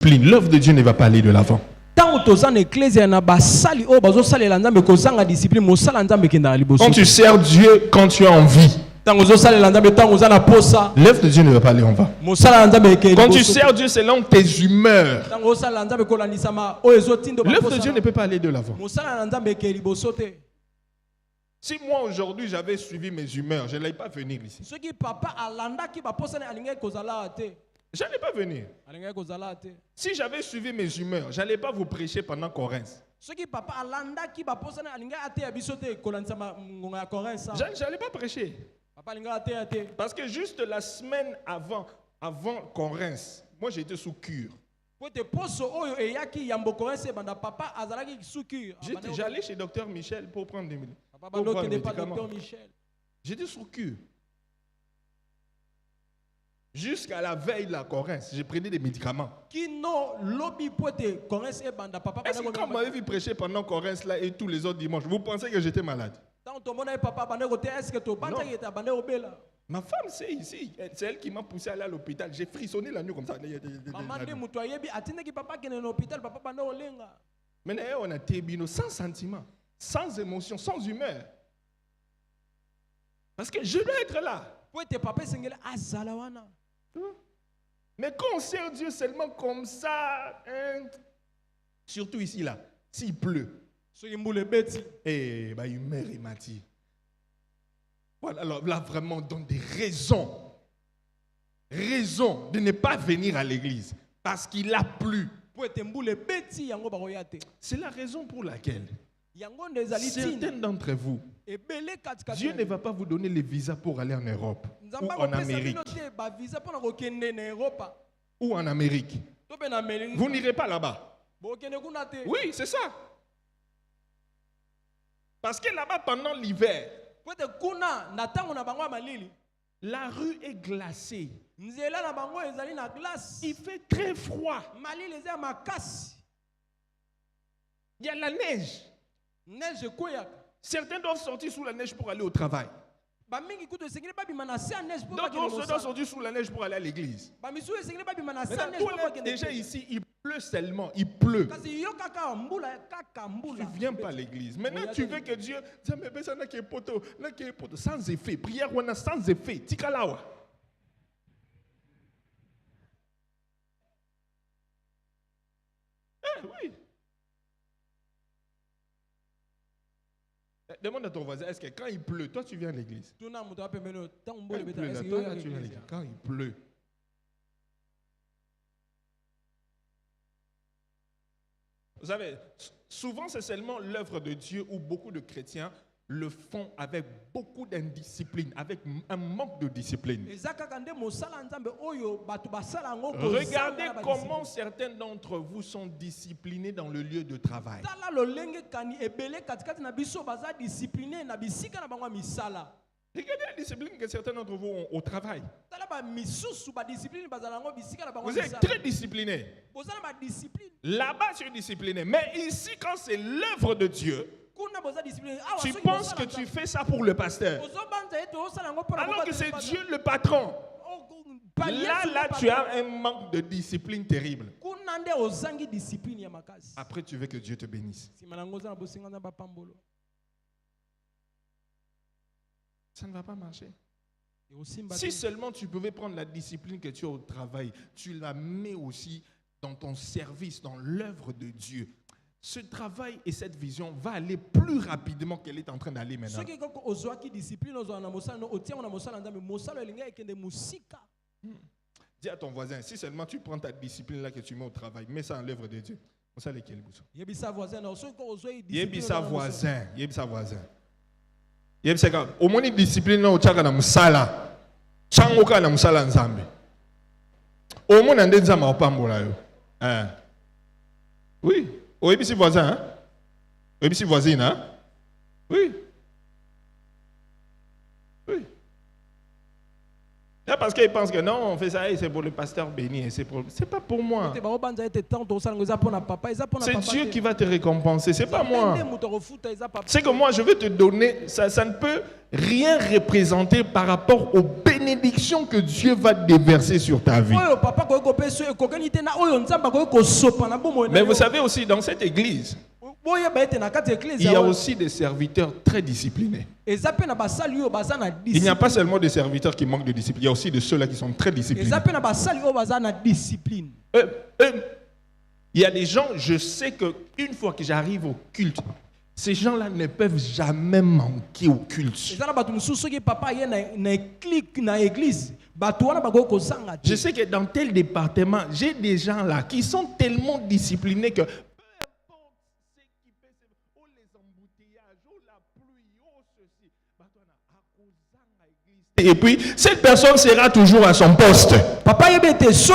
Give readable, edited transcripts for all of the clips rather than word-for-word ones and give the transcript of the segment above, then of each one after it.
L'œuvre de Dieu ne va pas aller de l'avant. Quand tu sers Dieu quand tu as envie, l'œuvre de Dieu ne va pas aller en va. Quand tu sers Dieu selon tes humeurs, l'œuvre de Dieu ne peut pas aller de l'avant. Si moi aujourd'hui j'avais suivi mes humeurs, je n'allais pas venir ici. Je n'allais pas venir. Si j'avais suivi mes humeurs, je n'allais pas vous prêcher pendant Corinthe. Je n'allais pas prêcher. Parce que juste la semaine avant Corinthe, moi j'étais sous cure. J'allais chez Dr Michel pour prendre des médicaments. J'étais sous cure. Jusqu'à la veille de la Corinthe, j'ai pris des médicaments. Est-ce que quand vous m'avez vu prêcher pendant Corinthe là et tous les autres dimanches, vous pensez que j'étais malade? Non. Ma femme, c'est ici. C'est elle qui m'a poussé à aller à l'hôpital. J'ai frissonné la nuit comme ça. Maintenant, on a Tébino sans sentiment, sans émotion, sans humeur. Parce que je dois être là. Mais quand on sert Dieu seulement comme ça, hein, surtout ici là, s'il pleut, il meurt et mati. Voilà, alors là vraiment donne des raisons de ne pas venir à l'église parce qu'il a plu. C'est la raison pour laquelle certains d'entre vous, Dieu ne va pas vous donner les visas pour aller en Europe ou en Amérique. Ou en Amérique. Vous n'irez pas là-bas. Oui, c'est ça. Parce que là-bas, pendant l'hiver, la rue est glacée. Il fait très froid. Il y a la neige. Certains doivent sortir sous la neige pour aller au travail. D'autres doivent sortir sous la neige pour aller à l'église. Déjà ici, il pleut seulement. Il pleut. Tu ne viens pas à l'église. Maintenant, tu veux que Dieu... Sans effet. Prière sans effet. Tikalawa. Oui. Demande à ton voisin, est-ce que quand il pleut, toi tu viens à l'église? Quand il pleut. Vous savez, souvent c'est seulement l'œuvre de Dieu où beaucoup de chrétiens le font avec beaucoup d'indiscipline, avec un manque de discipline. Regardez comment certains d'entre vous sont disciplinés dans le lieu de travail. Regardez la discipline que certains d'entre vous ont au travail. Vous êtes très disciplinés. Là-bas, tu es discipliné. Mais ici, quand c'est l'œuvre de Dieu, tu penses que tu fais ça pour le pasteur. Alors que c'est Dieu le patron. Là, tu as un manque de discipline terrible. Après, tu veux que Dieu te bénisse. Ça ne va pas marcher. Si seulement tu pouvais prendre la discipline que tu as au travail, tu la mets aussi dans ton service, dans l'œuvre de Dieu. Ce travail et cette vision va aller plus rapidement qu'elle est en train d'aller maintenant. Dis à ton voisin, si seulement tu prends ta discipline là que tu mets au travail, mets ça en l'œuvre de Dieu. Yebisa voisin. Au moins une discipline là au tchaka na musala. Changoka na musala nzambe. Au moins ande nzamba opambola yo. Oui. Oui, ici voisin, hein? Oui, ici voisine, hein? Oui. Oui. Là, parce qu'ils pensent que non, on fait ça, c'est pour le pasteur béni, c'est pas pour moi. C'est Dieu qui va te récompenser, c'est pas moi. C'est que moi, je vais te donner, ça ne peut rien représenter par rapport au bénéfice bénédiction que Dieu va déverser sur ta vie. Mais vous savez aussi, dans cette église, il y a aussi des serviteurs très disciplinés. Il n'y a pas seulement des serviteurs qui manquent de discipline, il y a aussi de ceux-là qui sont très disciplinés. Il y a des gens, je sais qu'une fois que j'arrive au culte, ces gens-là ne peuvent jamais manquer au culte. Je sais que dans tel département, j'ai des gens là qui sont tellement disciplinés que et puis cette personne sera toujours à son poste. Ce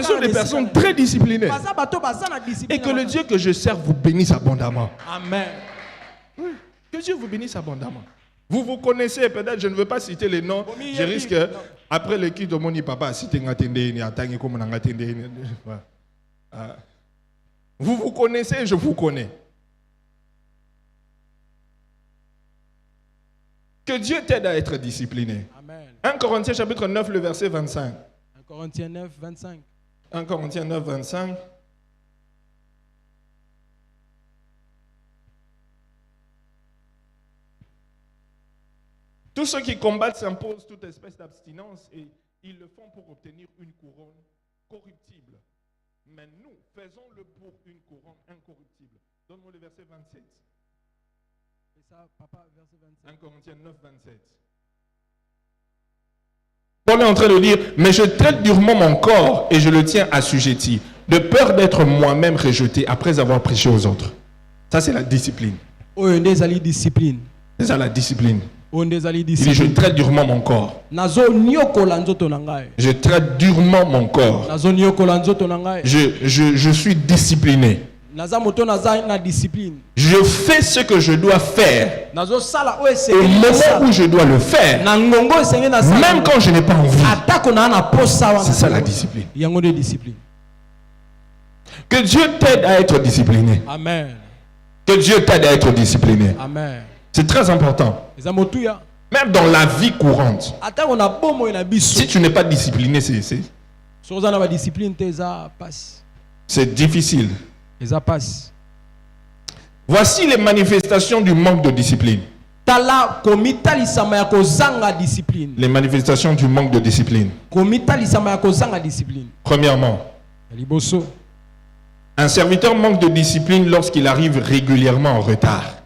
sont des personnes très disciplinées. Et que le Dieu que je sers vous bénisse abondamment. Amen. Oui, que Dieu vous bénisse abondamment. Vous vous connaissez, peut-être, je ne veux pas citer les noms. Je risque, après le culte de mon papa, vous vous connaissez, je vous connais. Que Dieu t'aide à être discipliné. Amen. 1 Corinthiens chapitre 9, le verset 25. 1 Corinthiens 9, 25. 1 Corinthiens 9, 25. Tous ceux qui combattent s'imposent toute espèce d'abstinence et ils le font pour obtenir une couronne corruptible. Mais nous, faisons-le pour une couronne incorruptible. Donne-moi le verset 27. 1 Corinthiens 9, 27. Paul est en train de dire, mais je traite durement mon corps et je le tiens assujetti, de peur d'être moi-même rejeté après avoir prêché aux autres. Ça, c'est la discipline. C'est ça la discipline. Il dit, je traite durement mon corps. Je traite durement mon corps. Je suis discipliné. Je fais ce que je dois faire au moment où je dois le faire, même quand je n'ai pas envie. C'est ça la discipline. Que Dieu t'aide à être discipliné. Amen. Que Dieu t'aide à être discipliné. Amen. C'est très important. Même dans la vie courante. Si tu n'es pas discipliné, c'est difficile. Voici les manifestations du manque de discipline. Les manifestations du manque de discipline. Premièrement, un serviteur manque de discipline lorsqu'il arrive régulièrement en retard.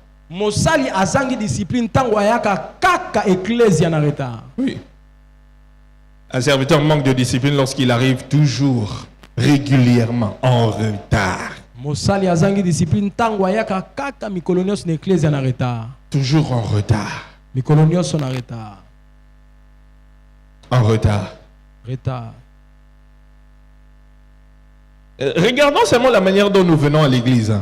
Oui. Un serviteur manque de discipline lorsqu'il arrive toujours régulièrement en retard. Toujours en retard. En retard. Regardons seulement la manière dont nous venons à l'église.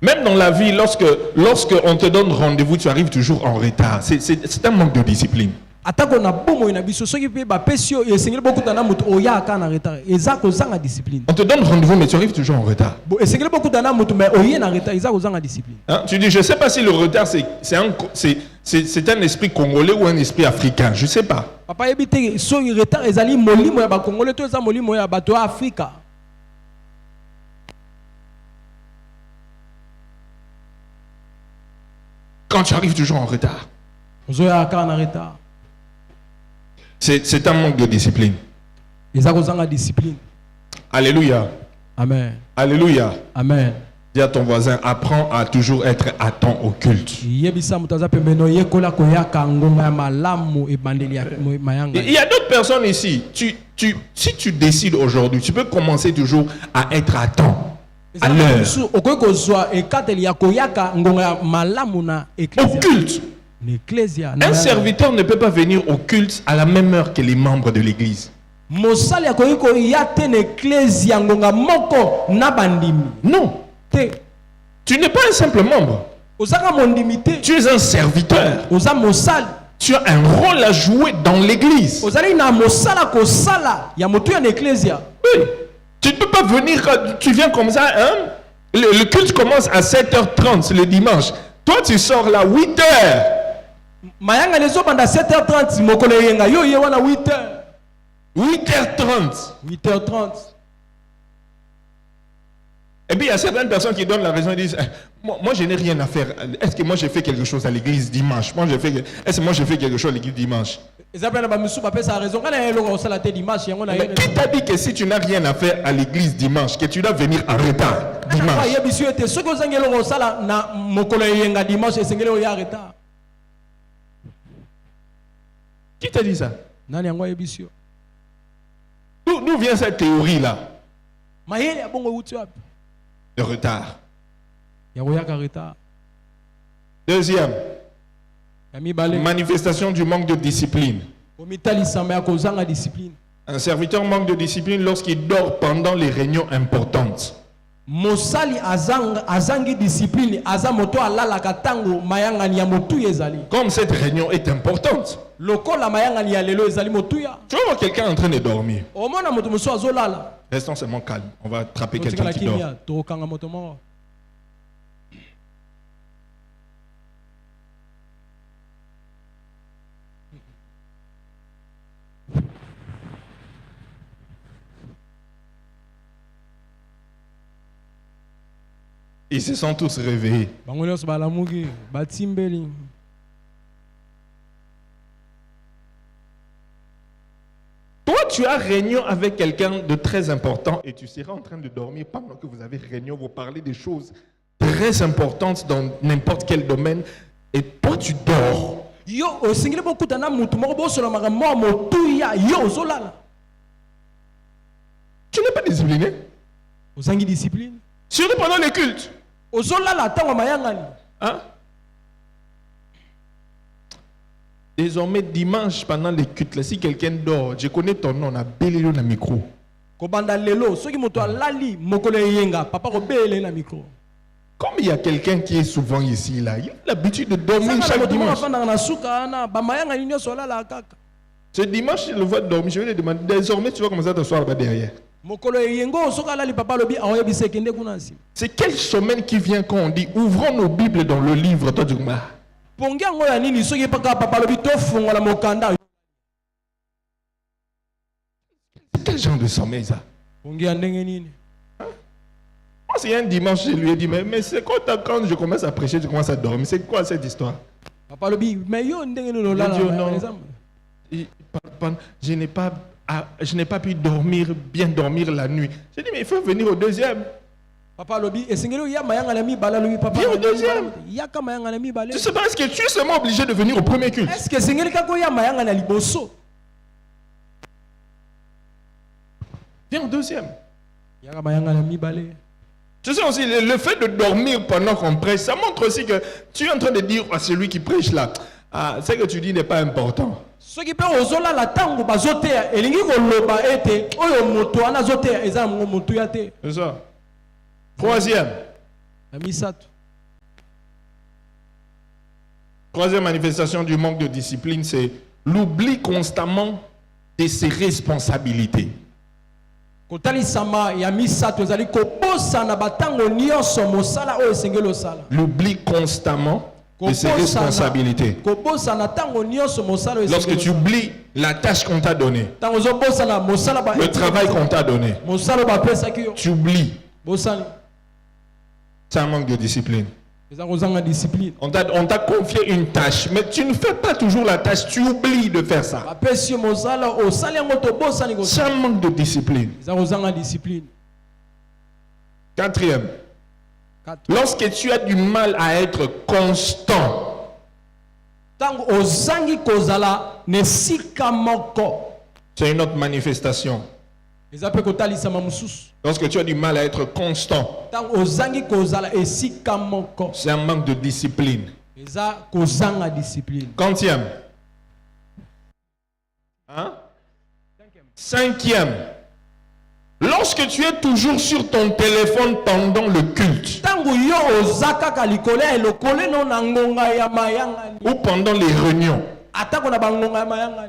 Même dans la vie, lorsque on te donne rendez-vous, tu arrives toujours en retard. C'est un manque de discipline. On te donne rendez-vous, mais tu arrives toujours en retard. Hein? Tu dis, je ne sais pas si le retard, c'est un esprit congolais ou un esprit africain. Je ne sais pas. Quand tu arrives toujours en retard. C'est un manque de discipline. Alléluia. Amen. Alléluia. Amen. Dis à ton voisin, apprends à toujours être à temps au culte. Il y a d'autres personnes ici. Si tu décides aujourd'hui, tu peux commencer toujours à être à temps, à l'heure. Au culte. Un serviteur ne peut pas venir au culte à la même heure que les membres de l'église. Non. Tu n'es pas un simple membre. Tu es un serviteur. Tu as un rôle à jouer dans l'église. Oui. Tu ne peux pas venir, tu viens comme ça, hein? Le culte commence à 7h30 le dimanche. Toi, tu sors là 8h. Mayanga lezo banda 7h30 mokolo yenga yo ye wana 8h. 8h30. 8h30. Et puis il y a certaines personnes qui donnent la raison et disent moi je n'ai rien à faire. Est-ce que moi j'ai fait quelque chose à l'église dimanche? Est-ce que moi j'ai fait quelque chose à l'église dimanche? Mais qui t'a dit que si tu n'as rien à faire à l'église dimanche, que tu dois venir en retard dimanche? Qui t'a dit ça? D'où vient cette théorie-là? Le retard. Deuxième, manifestation du manque de discipline. Un serviteur manque de discipline lorsqu'il dort pendant les réunions importantes. Comme cette réunion est importante, tu vas voir quelqu'un en train de dormir. Restons seulement calmes. On va attraper quelqu'un qui dort. Ils se sont tous réveillés. Toi, tu as réunion avec quelqu'un de très important et tu seras en train de dormir pendant que vous avez réunion. Vous parlez des choses très importantes dans n'importe quel domaine et toi, tu dors. Tu n'es pas discipliné. Surtout pendant les cultes. Hein? Désormais, dimanche, pendant les cultes, si quelqu'un dort, je connais ton nom, on a belé le micro. Comme il y a quelqu'un qui est souvent ici, là, il a l'habitude de dormir chaque dimanche. Ce dimanche, je le vois dormir, je vais lui demander, désormais, tu vas commencer à t'asseoir là-bas derrière. C'est quelle semaine qui vient quand on dit ouvrons nos Bibles dans le livre? Toi, tu dis, quel genre de sommeil ça? Moi, c'est un dimanche, je lui ai dit, mais c'est quoi quand je commence à prêcher, tu commences à dormir? C'est quoi cette histoire? Je n'ai pas pu bien dormir la nuit. J'ai dit, mais il faut venir au deuxième. Viens au deuxième. Tu sais pas, est-ce que tu es seulement obligé de venir au premier culte? Viens au deuxième. Tu sais aussi, le fait de dormir pendant qu'on prêche, ça montre aussi que tu es en train de dire à celui qui prêche là, ce que tu dis n'est pas important. C'est ça. Troisième manifestation du manque de discipline, c'est l'oubli constamment de ses responsabilités. L'oubli constamment de ses responsabilités. Lorsque tu oublies la tâche qu'on t'a donnée, le travail qu'on t'a donné, tu oublies. C'est un manque de discipline. On t'a confié une tâche, mais tu ne fais pas toujours la tâche, tu oublies de faire ça. C'est un manque de discipline. Quatrième. Lorsque tu as du mal à être constant, c'est une autre manifestation. Lorsque tu as du mal à être constant, c'est un manque de discipline. Quantième. Hein? Cinquième. Lorsque tu es toujours sur ton téléphone pendant le culte ou pendant les réunions,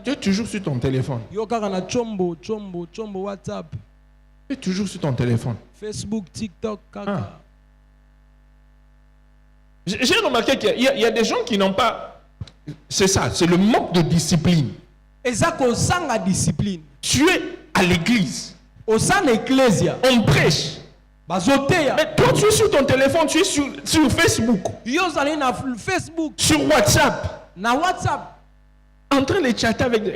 tu es toujours sur ton téléphone. Tu es toujours sur ton téléphone. Facebook, TikTok, ah. J'ai remarqué qu'il y a des gens qui n'ont pas... C'est ça, c'est le manque de discipline. Tu es à l'église. On prêche. Mais toi, tu es sur ton téléphone, tu es sur Facebook. Sur WhatsApp. En train de chatter avec des...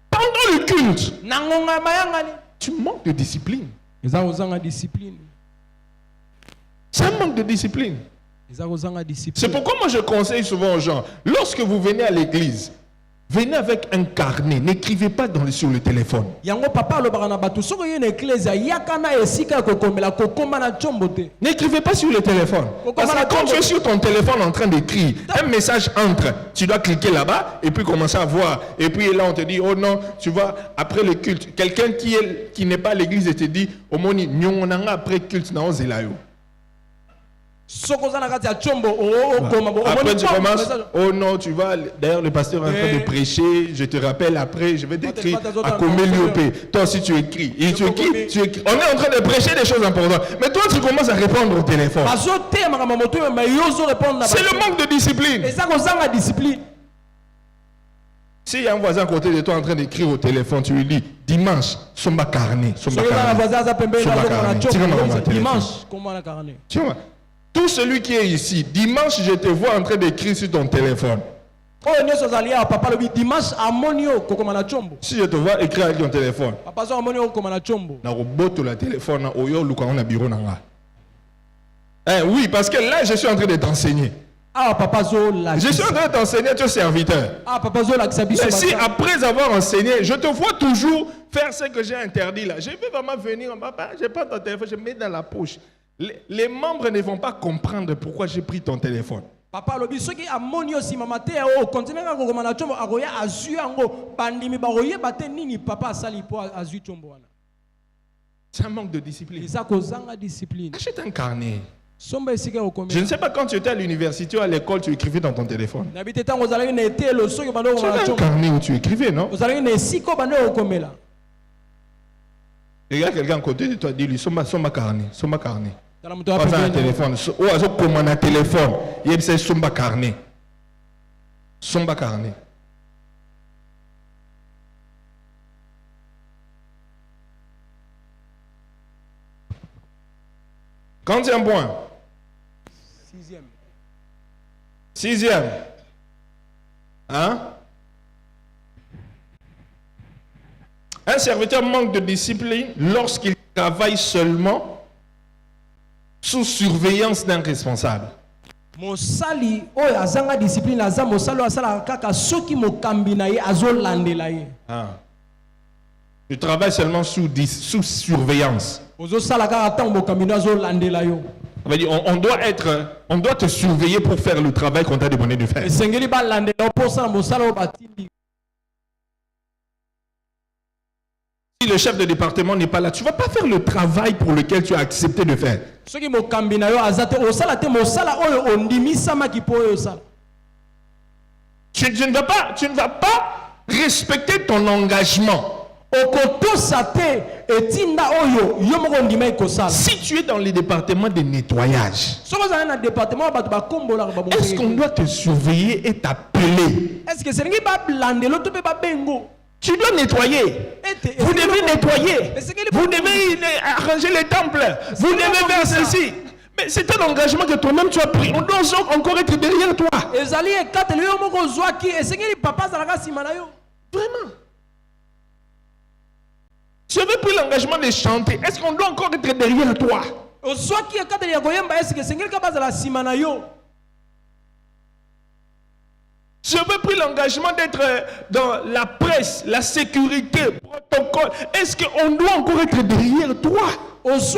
Pendant le culte, tu manques de discipline. C'est un manque de discipline. C'est pourquoi moi je conseille souvent aux gens, lorsque vous venez à l'église, venez avec un carnet, n'écrivez pas sur le téléphone. N'écrivez pas sur le téléphone. Parce que quand tu es sur ton téléphone en train d'écrire, un message entre, tu dois cliquer là-bas et puis commencer à voir. Et puis là on te dit, oh non, tu vois, après le culte, quelqu'un qui n'est pas à l'église et te dit, oh mon après culte, non, c'est là. Après tu commences, oh non, tu vas, d'ailleurs le pasteur est en train de prêcher, je te rappelle après, je vais t'écrire à Coméliope. Toi aussi tu écris. Et tu écris. On est en train de prêcher des choses importantes. Mais toi tu commences à répondre au téléphone. C'est le manque de discipline. S'il y a un voisin à côté de toi en train d'écrire au téléphone, tu lui dis, dimanche, somba carné. Tu vois, tout celui qui est ici, dimanche, je te vois en train d'écrire sur ton téléphone. Si je te vois écrire avec ton téléphone, oui, parce que là, je suis en train de t'enseigner. Je suis en train de t'enseigner, tu es serviteur. Mais si après avoir enseigné, je te vois toujours faire ce que j'ai interdit là, je vais vraiment venir, papa, je prends ton téléphone, je mets dans la poche. Les membres ne vont pas comprendre pourquoi j'ai pris ton téléphone. C'est un manque de discipline. Achète un carnet. Je ne sais pas quand tu étais à l'université ou à l'école, tu écrivais dans ton téléphone. Tu avais un carnet où tu écrivais, non? Regarde quelqu'un à côté de toi, dis-lui, somba carnet. Pas un téléphone. Ou comme un téléphone. Il y a somba carnet. Somba carnet. Quantième point? Sixième. Hein? Un serviteur manque de discipline lorsqu'il travaille seulement sous surveillance d'un responsable. Tu travailles seulement sous surveillance. On doit te surveiller pour faire le travail qu'on t'a demandé de faire. Si le chef de département n'est pas là, tu ne vas pas faire le travail pour lequel tu as accepté de faire. Tu ne vas pas respecter ton engagement. Si tu es dans le département de nettoyage, est-ce qu'on doit te surveiller et t'appeler? Tu dois nettoyer. Vous devez nettoyer. Vous devez arranger les temples. Vous devez faire ceci. Mais c'est un engagement que toi-même tu as pris. On doit encore être derrière toi. Vraiment. Si on veut pris l'engagement de chanter, est-ce qu'on doit encore être derrière toi? Si on veut pris l'engagement d'être dans la presse, la sécurité, protocole, est-ce qu'on doit encore être derrière toi? Est-ce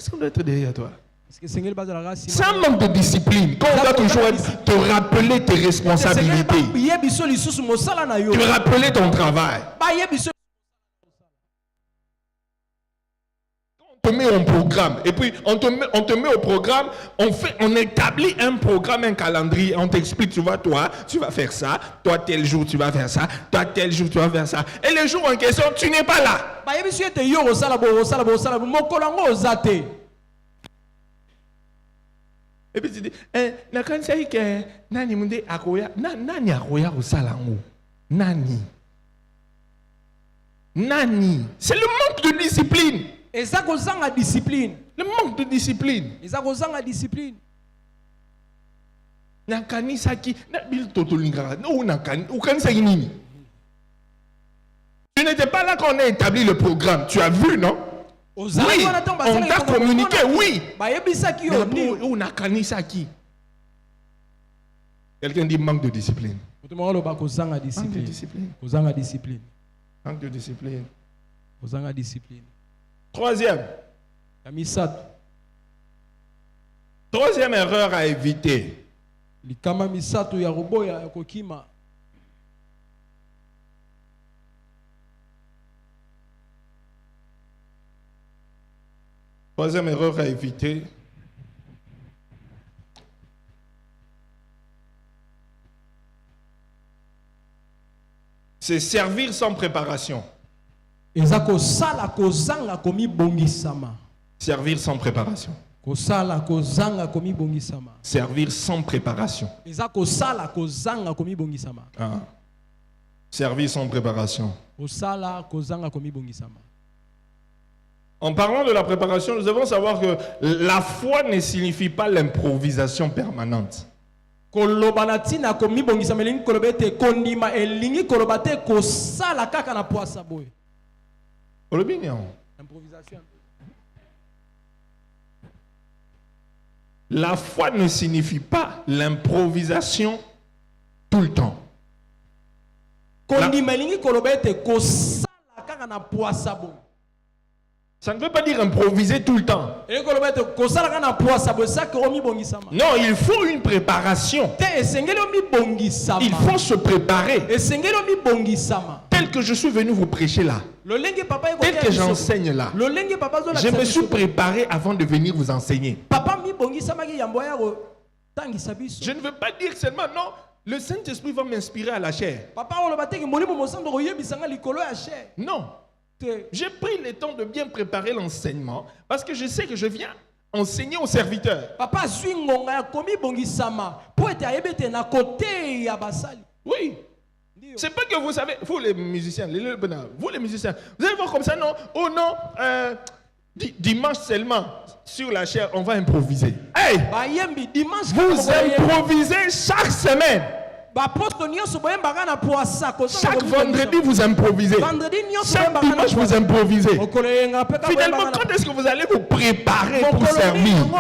qu'on doit être derrière toi? C'est un manque de discipline. Quand on doit toujours te rappeler tes responsabilités, te rappeler ton travail. Quand te met au programme. Et puis, on te met au programme, on établit un programme, un calendrier. On t'explique, tu vois, toi, tu vas faire ça. Toi, tel jour, tu vas faire ça. Toi, tel jour, tu vas faire ça. Et le jour en question, tu n'es pas là. Et puis tu dis, nani akoya osalango. Nani. C'est le manque de discipline. Le manque de discipline. Tu n'étais pas là quand on a établi le programme. Tu as vu, non? Oui, on t'a communiqué, oui. Mais on a kanisaki. Quelqu'un dit manque de discipline. Manque de discipline. Manque de discipline. Troisième erreur à éviter. Troisième erreur à éviter. C'est servir sans préparation. Servir sans préparation. Servir sans préparation. Ah. Servir sans préparation. En parlant de la préparation, nous devons savoir que la foi ne signifie pas l'improvisation permanente. La foi ne signifie pas l'improvisation tout le temps. Ça ne veut pas dire improviser tout le temps. Non, il faut une préparation. Il faut se préparer. Tel que je suis venu vous prêcher là. Tel que j'enseigne là. Je me suis préparé avant de venir vous enseigner. Je ne veux pas dire seulement non. Le Saint-Esprit va m'inspirer à la chair. Non. J'ai pris le temps de bien préparer l'enseignement parce que je sais que je viens enseigner aux serviteurs. Oui. C'est pas que vous savez, vous les musiciens, vous les musiciens, vous allez voir comme ça, non? Oh non, dimanche seulement, sur la chair, on va improviser. Hey! Vous improvisez chaque semaine. Chaque vendredi, vous improvisez. Chaque dimanche, vous improvisez. Finalement, quand est-ce que vous allez vous préparer pour servir? Vous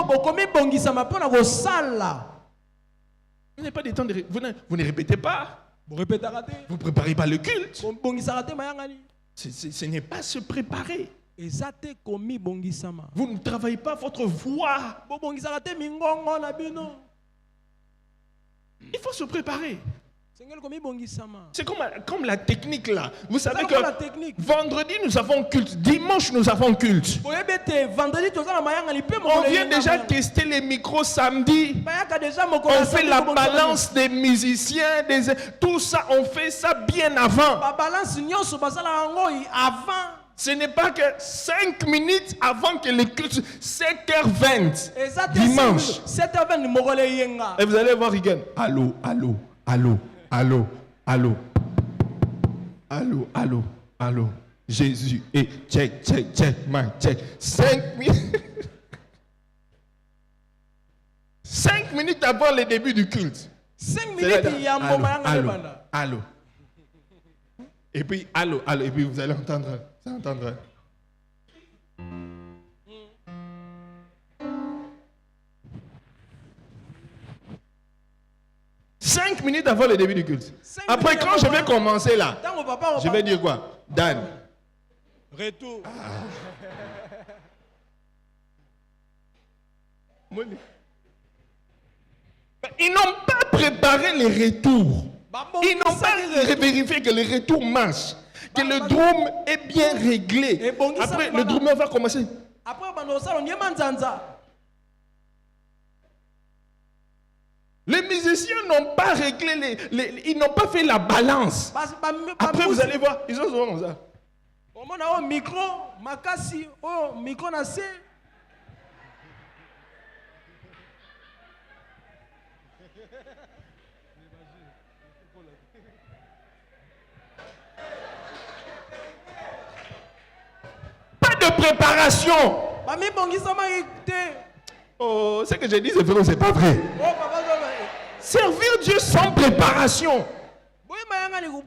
n'avez pas de temps de... Vous ne répétez pas. Vous ne préparez pas le culte. Ce n'est pas se préparer. Vous ne travaillez pas votre voix. Il faut se préparer. C'est comme la technique là. Vous savez que vendredi nous avons culte, dimanche nous avons culte. On vient déjà tester les micros samedi. On fait la balance des musiciens, tout ça, on fait ça bien avant. Ce n'est pas que 5 minutes avant que le culte, 7h20, dimanche. 7h20, et vous allez voir, Rigen. Allô, allô, allô, allô, allô, allô, allô, allô, Jésus, et check, man, check. 5 minutes. 5 minutes avant le début du culte. 5 minutes, allô. Et puis, allô, et puis vous allez entendre. Ça entendre. Cinq minutes avant le début du culte. Après, quand je vais commencer là, je vais dire quoi? Dan. Retour. Ils n'ont pas préparé les retours. Ils n'ont pas vérifié que les retours marchent. Que le drum est bien réglé. Après, le drummer va commencer. Les musiciens n'ont pas réglé ils n'ont pas fait la balance. Après vous allez voir, ils sont souvent comme ça. Pas de préparation. Oh, ce que j'ai dit, c'est vrai ou c'est pas vrai? Servir Dieu sans préparation.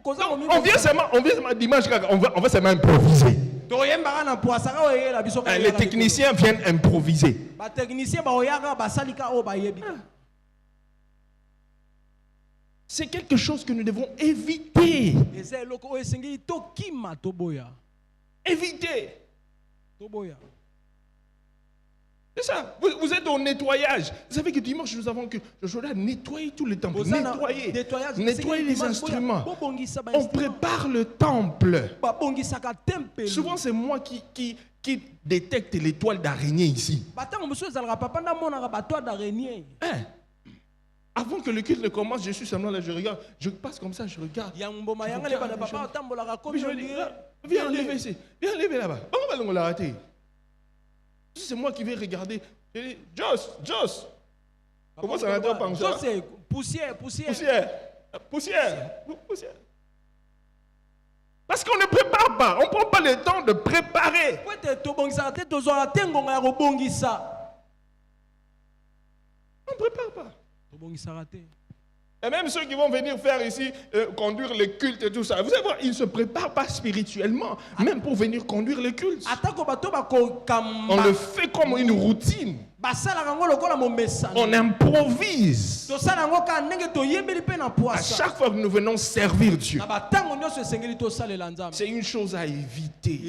Donc, on vient seulement dimanche, on va seulement improviser. Les techniciens viennent improviser. C'est quelque chose que nous devons éviter. Éviter. C'est ça. Vous êtes au nettoyage. Vous savez que dimanche, nous avons que je dois nettoyer tout le temple. Nettoyer les instruments. On prépare le temple. Souvent, c'est moi qui détecte les toiles d'araignée ici. Hein? Avant que le culte ne commence, je suis seulement là, je regarde. Je passe comme ça, je regarde. Puis je me dis, viens enlever ici. Viens enlever là-bas. On va rater. C'est moi qui vais regarder. Je dis, Joss. Comment ça va comme ça? Poussière. Parce qu'on ne prépare pas. On ne prend pas le temps de préparer. On ne prépare pas. Et même ceux qui vont venir faire ici, conduire le culte et tout ça, vous allez voir, ils ne se préparent pas spirituellement, même pour venir conduire le culte. On le fait comme une routine. On improvise. À chaque fois que nous venons servir Dieu, c'est une chose à éviter.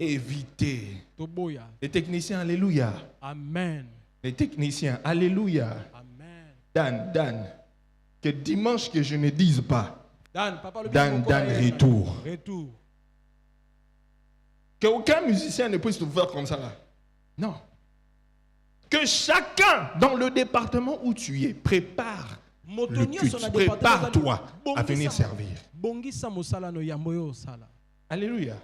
Éviter. Les techniciens, alléluia. Amen. Les techniciens, alléluia. Dan, que dimanche que je ne dise pas. Dan, retour. Que aucun musicien ne puisse tout faire comme ça là. Non. Que chacun dans le département où tu es prépare le culte. Prépare-toi à venir servir. Alléluia.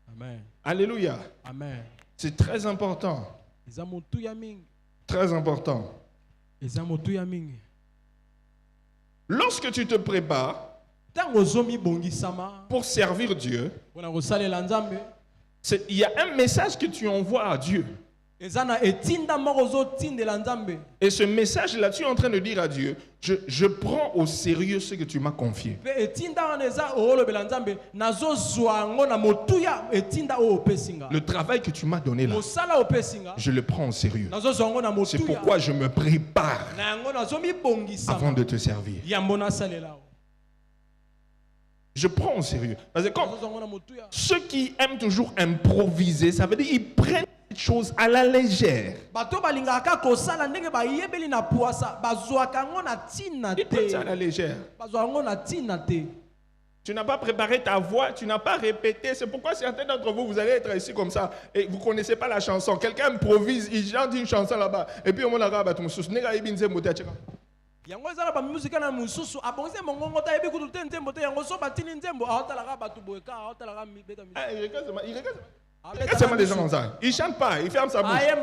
Amen. Alléluia. Amen. C'est très important. Très important. Lorsque tu te prépares pour servir Dieu, il y a un message que tu envoies à Dieu. Et ce message-là, tu es en train de dire à Dieu, je prends au sérieux ce que tu m'as confié. Le travail que tu m'as donné là, je le prends au sérieux. C'est pourquoi je me prépare avant de te servir. Je prends au sérieux. Parce que comme ceux qui aiment toujours improviser, ça veut dire qu'ils prennent cette chose à la légère. Ils prennent ça à la légère. Tu n'as pas préparé ta voix, tu n'as pas répété. C'est pourquoi certains d'entre vous, vous allez être ici comme ça et vous ne connaissez pas la chanson. Quelqu'un improvise, il chante une chanson là-bas. Et puis on va la tout yango ezala ba musique na mususu abonze mongongo ta yebi kutu tente mbote yango so batini nzembo aotalaka batu boyeka aotalaka mibeta mibeta. C'est des gens comme ça. Il chante pas, il ferme sa bouche. Et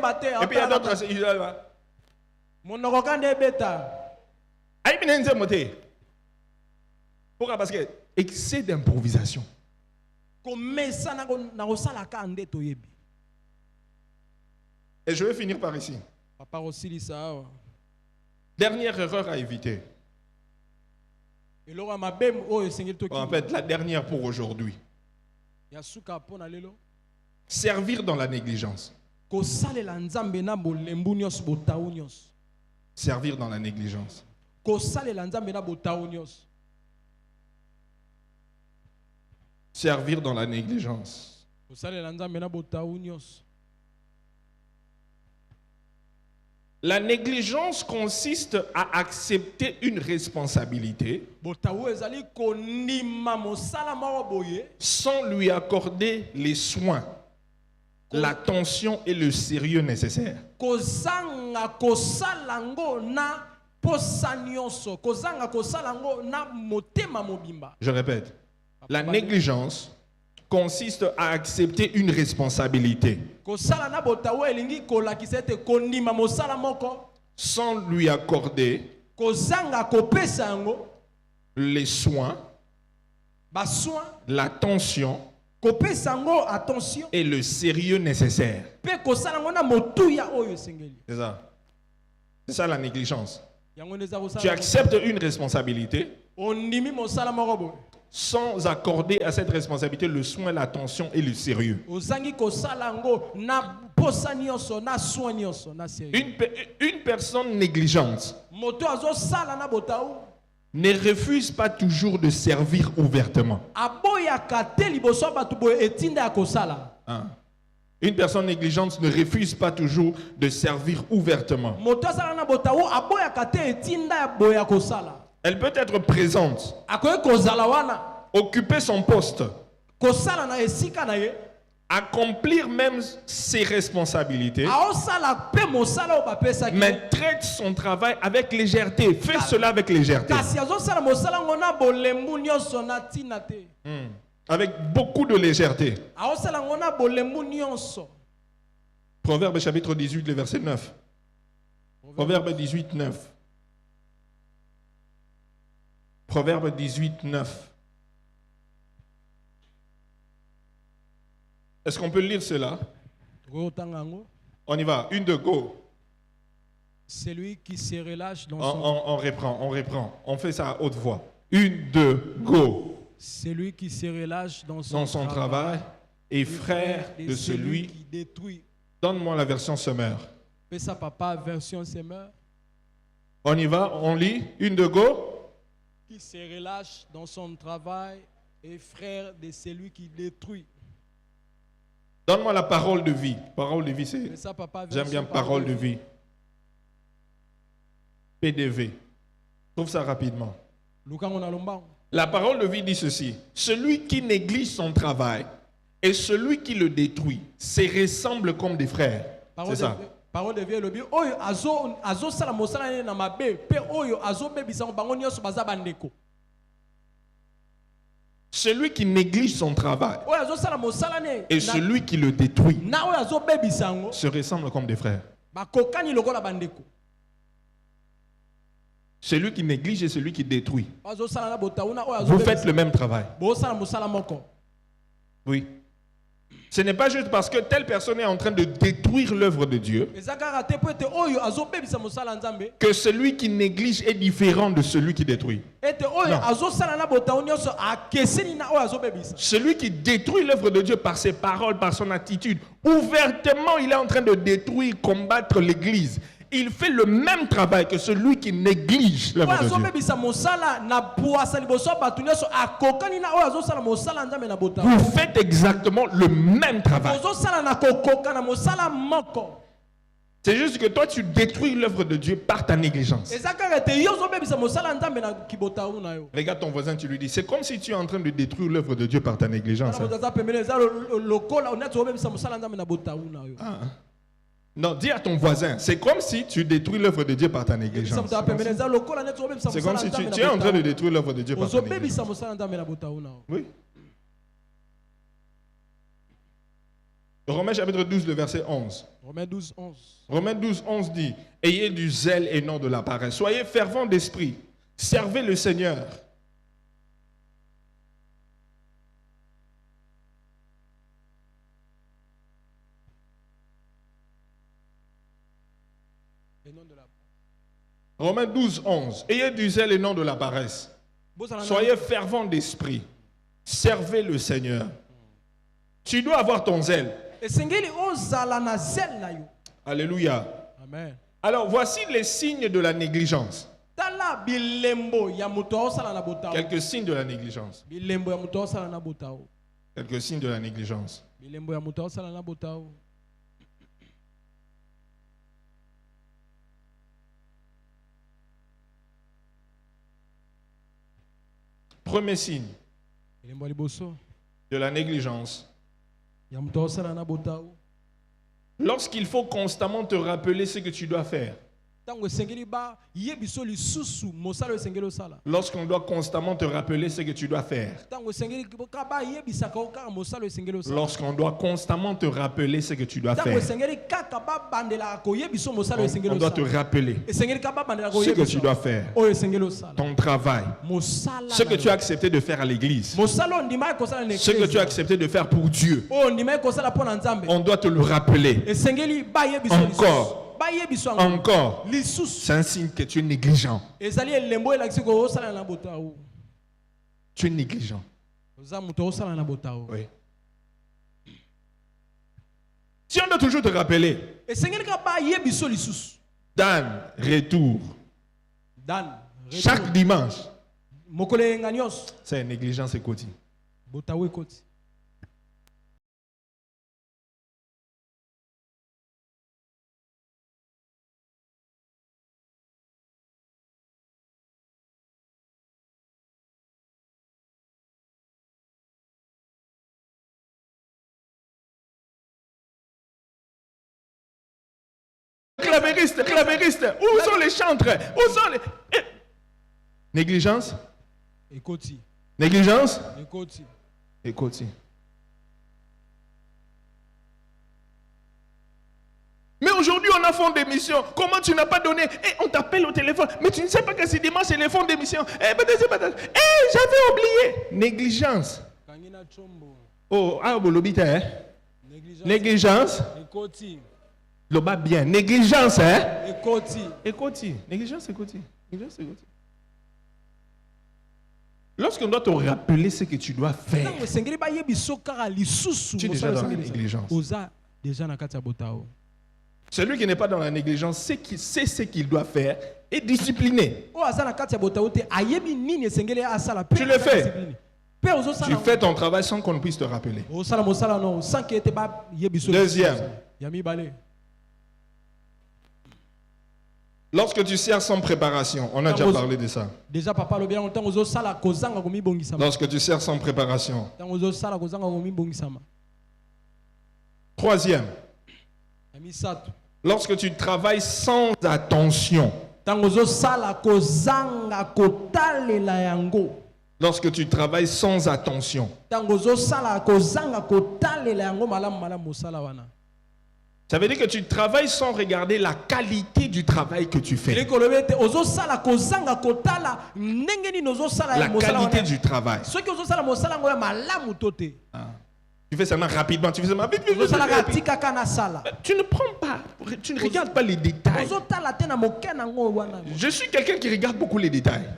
puis il y a d'autres il là. Monoko kande beta. Ayi bine nzembo te. Pourquoi? Parce que excès d'improvisation. Komesa na kosala ka nde to yebi. Et je vais finir par ici. Papa osilisa. Dernière erreur à éviter. En fait, la dernière pour aujourd'hui. Servir dans la négligence. Servir dans la négligence. Servir dans la négligence. La négligence consiste à accepter une responsabilité sans lui accorder les soins l'attention et le sérieux nécessaires. Kozanga kosalango na posa nyonso. Kozanga kosalango na motema mobimba. Je répète, la négligence consiste à accepter une responsabilité Kosala na botawo elingi kolakisa ete kondima mosala moko sans lui accorder kozanga kopesa yango les soins, baswa l'attention kopesa yango attention et le sérieux nécessaire. pe kosala yango na motuya oyo esengeli. C'est ça. C'est ça la négligence. Yango neza kosala Tu acceptes une responsabilité ondimi mosala moko boye sans accorder à cette responsabilité le soin, l'attention et le sérieux. ozangi kosala yango na posa nyonso na soin nyonso na sérieux. Une personne négligente Moto azosala na botawu ne refuse pas toujours de servir ouvertement. aboyaka te liboso bato boye etinda ya kosala. Hein? Une personne négligente ne refuse pas toujours de servir ouvertement. Moto azala na botawu aboyaka te etinda ya boya kosala. Elle peut être présente, Akoye kozala wana occuper son poste, kosala na esika na ye accomplir même ses responsabilités, aosala pe mosala o bapesaki mais traite son travail avec légèreté. Fais cela avec légèreté. kasi azosala mosala ngo na bolembu nyonso na ntina te. Avec beaucoup de légèreté. Aosala ngo na bolembu nyonso. Proverbe chapitre 18, le verset 9. Proverbe 18, 9. Proverbe 18, 9. Est-ce qu'on peut lire cela? On y va. Une, deux, go. Celui qui se relâche dans On reprend. On fait ça à haute voix. Une, deux, go. Celui qui se relâche dans son travail est frère de celui qui détruit. Donne-moi la version Semeur. Fais ça, papa, version Semeur. On y va, on lit. Une, deux, go. Qui se relâche dans son travail est frère de celui qui détruit. Donne-moi la parole de vie. Parole de vie, c'est... Fais ça, papa, J'aime bien parole de vie. PDV. Trouve ça rapidement. La parole de vie dit ceci. Celui qui néglige son travail et celui qui le détruit se ressemblent comme des frères. C'est ça. Parole de vie, le bio. Oyo azo sala mosala na mabe. Pe oyo azo bebisa bango nyonso baza bandeko. Celui qui néglige son travail oyo azo sala mosala ne et celui qui le détruit na oyo azo bebisa ngo se ressemblent comme des frères. Bakokani lokola bandeko. Celui qui néglige et celui qui détruit. Azo sala na botauna oyo azo Vous faites le même travail. Bo sala mosala moko. Oui. Ce n'est pas juste parce que telle personne est en train de détruire l'œuvre de Dieu que celui qui néglige est différent de celui qui détruit. Non. Celui qui détruit l'œuvre de Dieu par ses paroles, par son attitude, ouvertement il est en train de détruire, combattre l'Église. Il fait le même travail que celui qui néglige l'œuvre de Dieu. Vous faites exactement le même travail. C'est juste que toi tu détruis l'œuvre de Dieu par ta négligence. Regarde ton voisin, tu lui dis, c'est comme si tu es en train de détruire l'œuvre de Dieu par ta négligence. Non, dis à ton voisin, c'est comme si tu détruis l'œuvre de Dieu par ta négligence. C'est comme si tu es en train de détruire l'œuvre de Dieu par ta négligence. Oui. Romains chapitre 12, le verset 11. Romains 12, 11. Romains 12, 11 dit, ayez du zèle et non de la paresse. Soyez fervents d'esprit. Servez le Seigneur. Romains 12, 11. Ayez du zèle et non de la paresse. Soyez fervents d'esprit. Servez le Seigneur. Tu dois avoir ton zèle. Alléluia. Amen. Alors voici les signes de la négligence. Quelques signes de la négligence. Quelques signes de la négligence. Premier signe de la négligence, Lorsqu'il faut constamment te rappeler ce que tu dois faire. Lorsqu'on doit constamment te rappeler ce que tu dois faire. Lorsqu'on doit constamment te rappeler ce que tu dois faire. On doit te rappeler ce que tu dois faire. Ton travail. Ce que tu as accepté de faire à l'église. Ce que tu as accepté de faire pour Dieu. On doit te le rappeler. Encore. Encore. C'est un signe que tu es négligent. Tu es négligent. Oui. Si on doit toujours te rappeler, Dan, retour. Chaque dimanche. C'est une négligence quotidienne. Clavériste, où sont les chantres? Où sont les... Négligence? Négligence? Écoutez. Mais aujourd'hui, on a fond d'émission. Comment tu n'as pas donné? On t'appelle au téléphone, mais tu ne sais pas que c'est dimanche, c'est les fonds d'émission. J'avais oublié. Négligence. Oh, l'obité, hein? Négligence. Le bas bien. Négligence, hein? Écoutez. Négligence, écoutez. Lorsqu'on doit te rappeler ce que tu dois faire, tu es déjà dans la négligence. Celui qui n'est pas dans la négligence sait ce qu'il doit faire et discipliné. Tu le fais. Tu fais ton travail sans qu'on puisse te rappeler. Deuxième. Lorsque tu sers sans préparation, on a déjà parlé de ça. Lorsque tu sers sans préparation. Troisième. Lorsque tu travailles sans attention. Lorsque tu travailles sans attention. Ça veut dire que tu travailles sans regarder la qualité du travail que tu fais. La qualité du travail. Tu fais seulement rapidement, tu fais seulement vite. Tu ne prends pas, tu ne regardes pas les détails. Je suis quelqu'un qui regarde beaucoup les détails.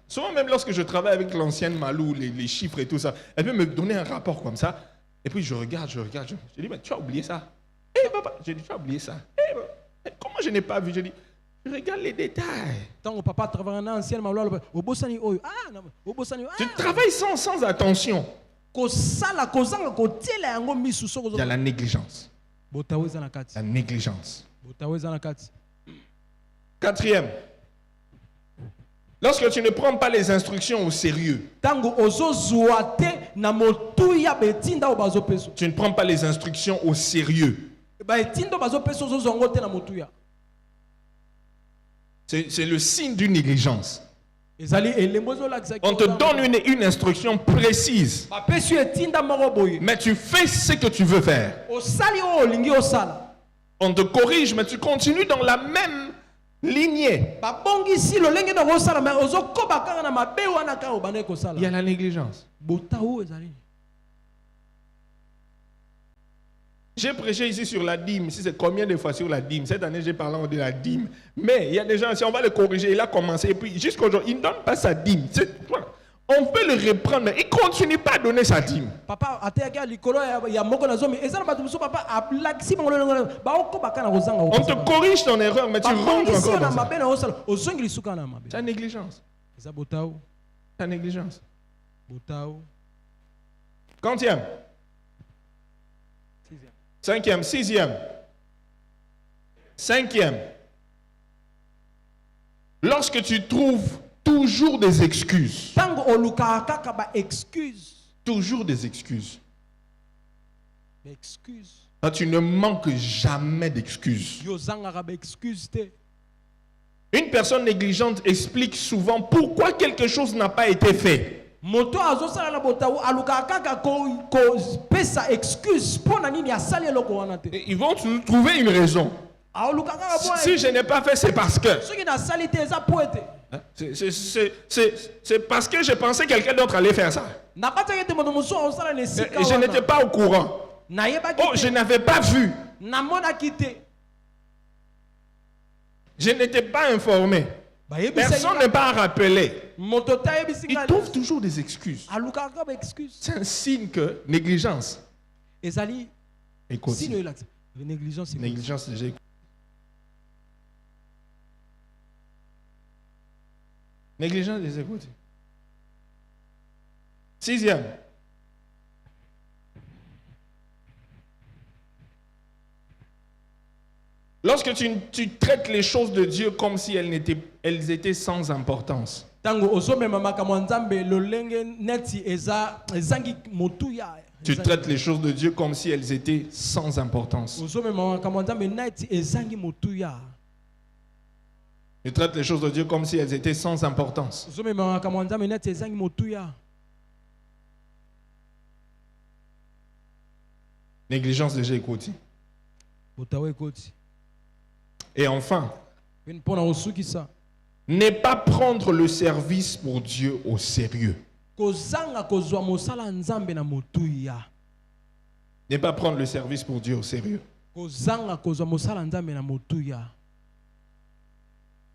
Souvent même lorsque je travaille avec l'ancienne Malou, les chiffres et tout ça, elle peut me donner un rapport comme ça. Et puis je regarde. Je dis, mais tu as oublié ça. Papa, j'ai dit, tu as oublié ça. Comment je n'ai pas vu? Je dis, je regarde les détails. Tu travailles sans attention. Il y a la négligence. La négligence. Quatrième. Lorsque tu ne prends pas les instructions au sérieux. Tu ne prends pas les instructions au sérieux. C'est le signe d'une négligence. On te donne une instruction précise. Mais tu fais ce que tu veux faire. On te corrige, mais tu continues dans la même lignée. Il y a la négligence. J'ai prêché ici sur la dîme. Si c'est combien de fois sur la dîme? Cette année, j'ai parlé de la dîme. Mais il y a des gens, si on va le corriger, il a commencé. Et puis, jusqu'aujourd'hui, il ne donne pas sa dîme. On peut le reprendre, mais il ne continue pas à donner sa dîme. On te corrige ton erreur, mais tu rentres encore dans ça. C'est la négligence. C'est la négligence. Quantième? Cinquième, sixième. Cinquième. Lorsque tu trouves toujours des excuses. Toujours des excuses. Toi, tu ne manques jamais d'excuses. Une personne négligente explique souvent pourquoi quelque chose n'a pas été fait. Ils vont trouver une raison. Si je n'ai pas fait, c'est parce que. C'est parce que je pensais que quelqu'un d'autre allait faire ça. Et je n'étais pas au courant. Oh, je n'avais pas vu. Je n'étais pas informé. Personne n'est pas rappelé. Ils trouvent toujours des excuses. C'est un signe que négligence. Écoute. Négligence déjà. Négligence des écoutes. 6e. Lorsque tu traites les choses de Dieu comme si elles étaient sans importance. Tu traites les choses de Dieu comme si elles étaient sans importance. Tu traites les choses de Dieu comme si elles étaient sans importance. Négligence déjà écoutée. Et enfin, ne pas prendre le service pour Dieu au sérieux. Ne pas prendre le service pour Dieu au sérieux.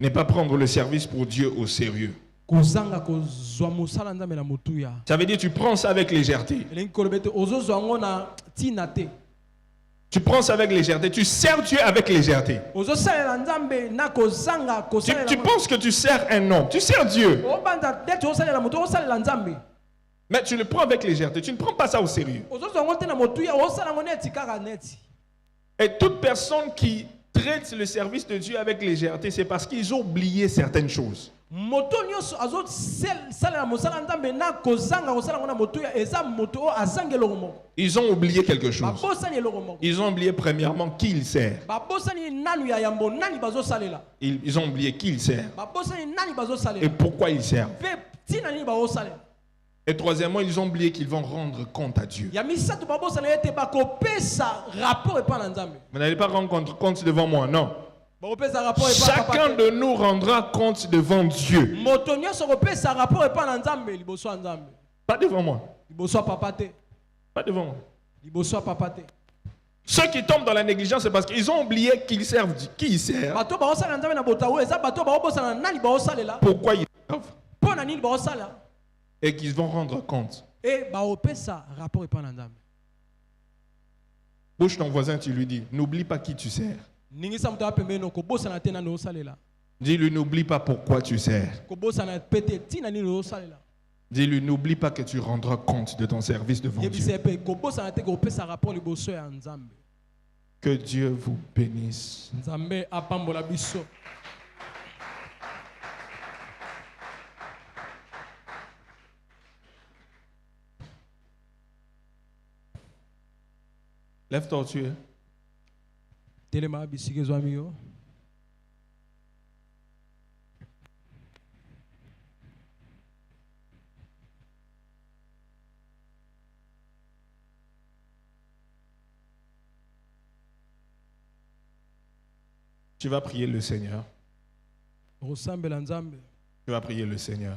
Ne pas prendre le service pour Dieu au sérieux. Ça veut dire tu prends ça avec légèreté. Tu prends ça avec légèreté. Tu sers Dieu avec légèreté. Tu penses que tu sers un homme. Tu sers Dieu. Mais tu le prends avec légèreté. Tu ne prends pas ça au sérieux. Et toute personne qui traite le service de Dieu avec légèreté, c'est parce qu'ils ont oublié certaines choses. Ils ont oublié quelque chose. Ils ont oublié premièrement qui il sert. Ils ont oublié qui il sert. Et pourquoi il sert. Et troisièmement, ils ont oublié qu'ils vont rendre compte à Dieu. Vous n'allez pas rendre compte devant moi, non. Chacun de nous rendra compte devant Dieu. Pas devant moi. Pas devant moi. Ceux qui tombent dans la négligence, c'est parce qu'ils ont oublié qu'ils servent qui ils servent. Pourquoi ils servent. Et qu'ils vont rendre compte. Bouge ton voisin, tu lui dis, n'oublie pas qui tu sers. Dis-lui, n'oublie pas pourquoi tu sers. Dis-lui, n'oublie pas que tu rendras compte de ton service devant Dieu. Que Dieu vous bénisse. Lève-toi, tu es. Tu vas prier le Seigneur. Tu vas prier le Seigneur.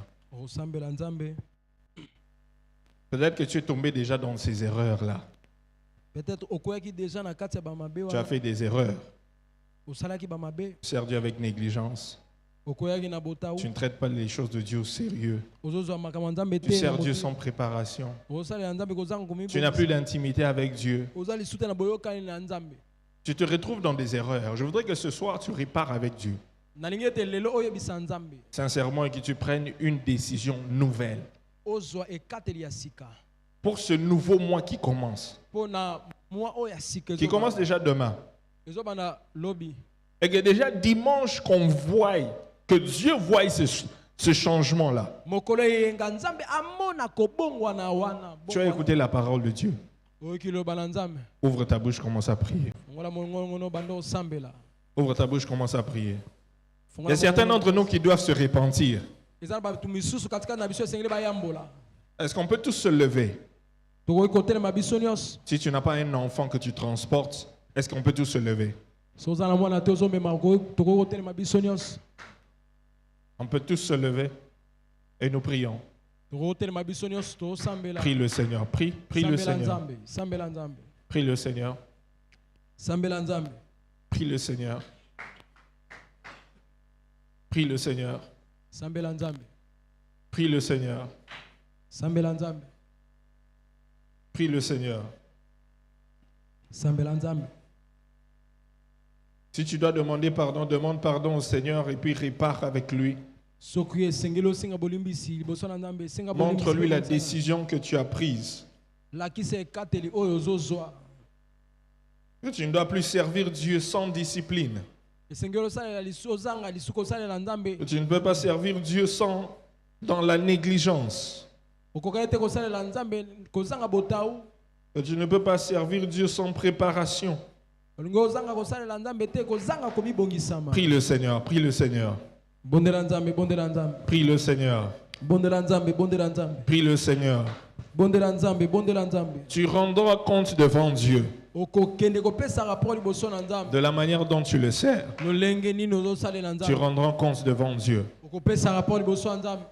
Peut-être que tu es tombé déjà dans ces erreurs-là. Tu as fait des erreurs. Tu sers Dieu avec négligence. Tu ne traites pas les choses de Dieu au sérieux. Tu sers Dieu sans préparation. Tu n'as plus d'intimité avec Dieu. Tu te retrouves dans des erreurs. Je voudrais que ce soir, tu répares avec Dieu. Sincèrement, et que tu prennes une décision nouvelle. Pour ce nouveau mois qui commence. Qui commence déjà demain. Et que déjà dimanche qu'on voie, que Dieu voie ce changement-là. Tu as écouté la parole de Dieu. Ouvre ta bouche, commence à prier. Ouvre ta bouche, commence à prier. Il y a certains d'entre nous qui doivent se repentir. Est-ce qu'on peut tous se lever? Si tu n'as pas un enfant que tu transportes, est-ce qu'on peut tous se lever? On peut tous se lever et nous prions. Prie le Seigneur, prie le Seigneur. Prie le Seigneur. Prie le Seigneur. Prie le Seigneur. Prie le Seigneur. Prie le Seigneur. Si tu dois demander pardon, demande pardon au Seigneur et puis répare avec lui. Montre-lui la décision que tu as prise. Que tu ne dois plus servir Dieu sans discipline. Que tu ne peux pas servir Dieu dans la négligence. Que tu ne peux pas servir Dieu sans préparation. Prie le Seigneur, prie le Seigneur. Prie le Seigneur. Prie le Seigneur. Tu rendras compte devant Dieu de la manière dont tu le sers. Tu rendras compte devant Dieu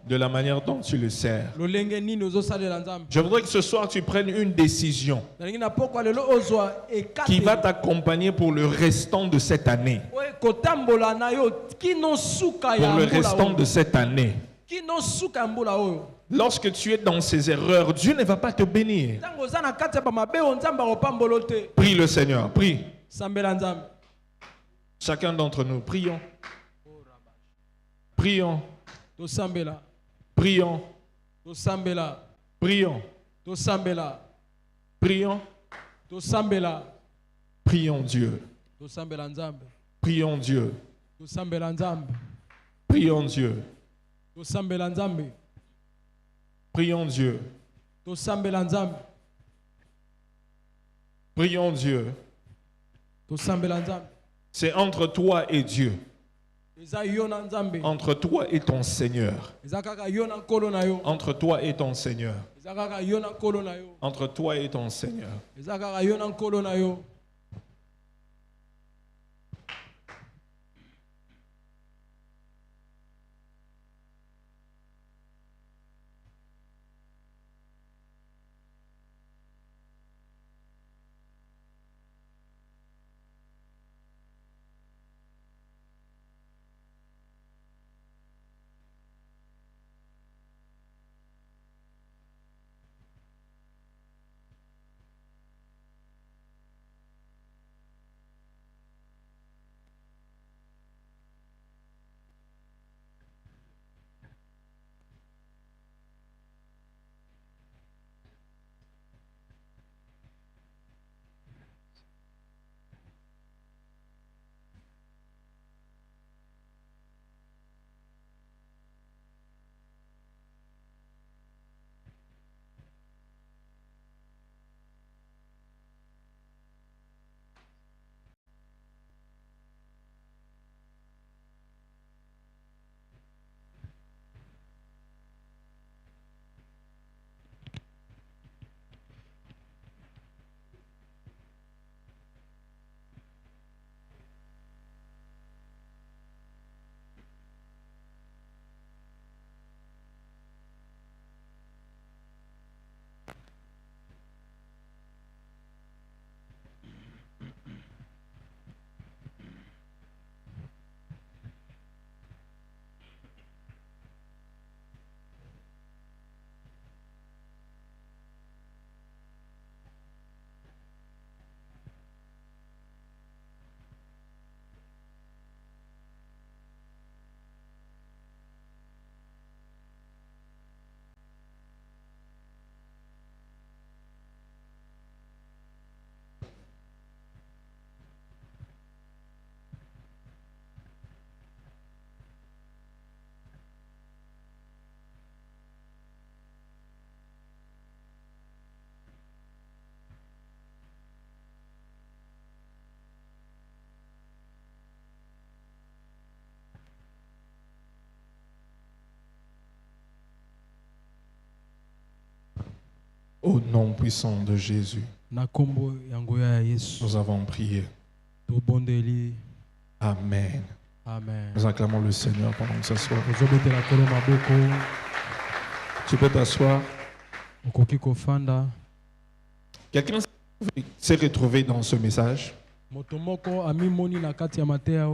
de la manière dont tu le sers. Je voudrais que ce soir tu prennes une décision qui va t'accompagner pour le restant de cette année. Pour le restant de cette année. Lorsque tu es dans ces erreurs, Dieu ne va pas te bénir. Prie le Seigneur, prie. Chacun d'entre nous, prions. Prions. Prions. Prions. Prions. Prions Dieu. Prions Dieu. Prions Dieu. Prions Dieu. Prions Dieu. C'est entre toi et Dieu. Entre toi et ton Seigneur. Entre toi et ton Seigneur. Entre toi et ton Seigneur. Au nom puissant de Jésus, Na kombo yango ya Yesu. nous avons prié. Tobondeli. Amen. Amen. Nous acclamons le Seigneur pendant que s'assoit. Ozobetela kolo maboko. Tu peux t'asseoir. Okoki kofanda. Quelqu'un s'est retrouvé dans ce message? Moto moko ami moni na kati ya mateya